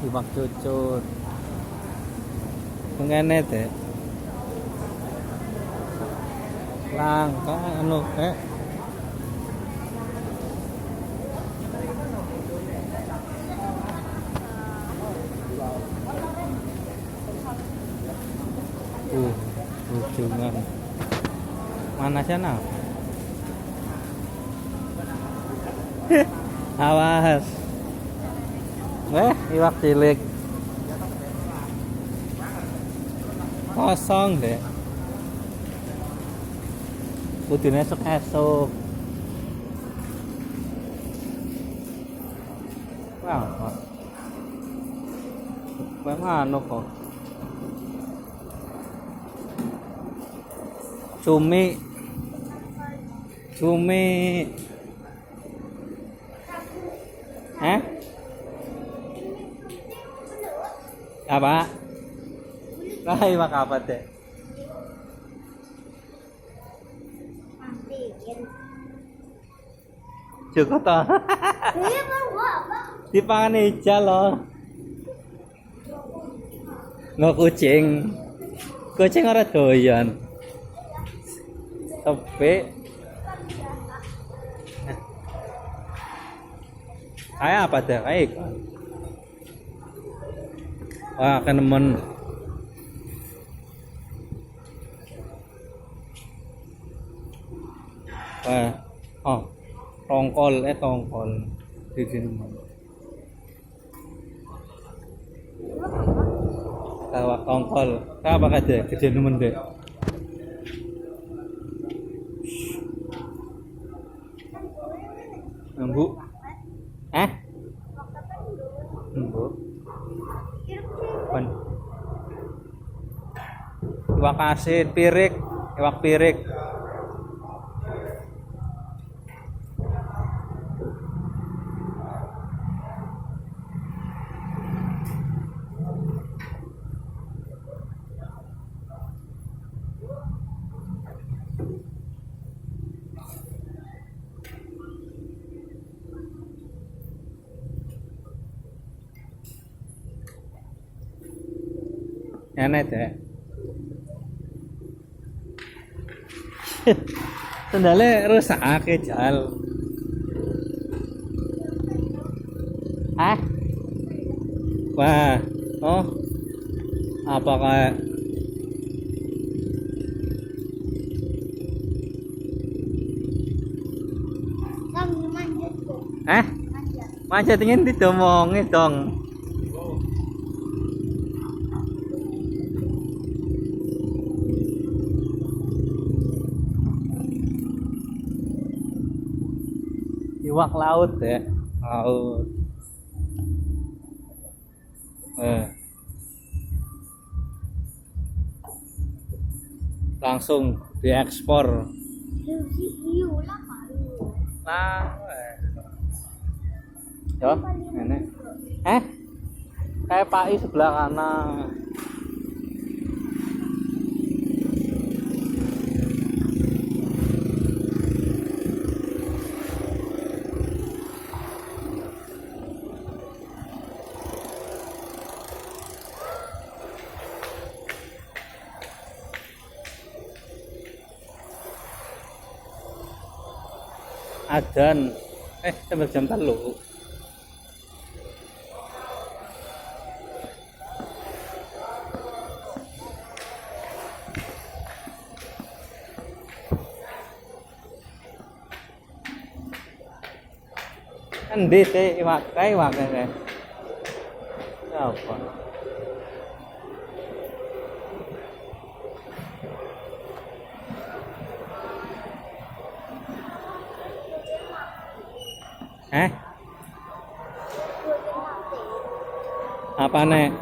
iwak cucut. Ngene deh. Langka anu ujungan. Mana sana? Awas. Iwak cilik. Kosong deh. Kudune esuk-esuk. Wah. Bagaimana kok? Cumi. Apa? Iwak apa deh? Cukup toh. Dipangan ija loh. Nggak kucing. Kucing ora doyan. Tepe. Kayak apa deh? Kayak ikan. Wah, kenemen. Wah, tongkol di sini. Kawak tongkol, apa aja gede nemen deh. Embu, embu, iwak asin, iwak pirik. Enak deh. Sendalnya rusak jal. Wah, apa kayak manjat ingin didomongin dong. Iwak laut ya, laut. Langsung diekspor. Yo, ini. Kayak PAI sebelah kanan. Adan sampai jam 3. Endi sih iwak apa? Apa nek?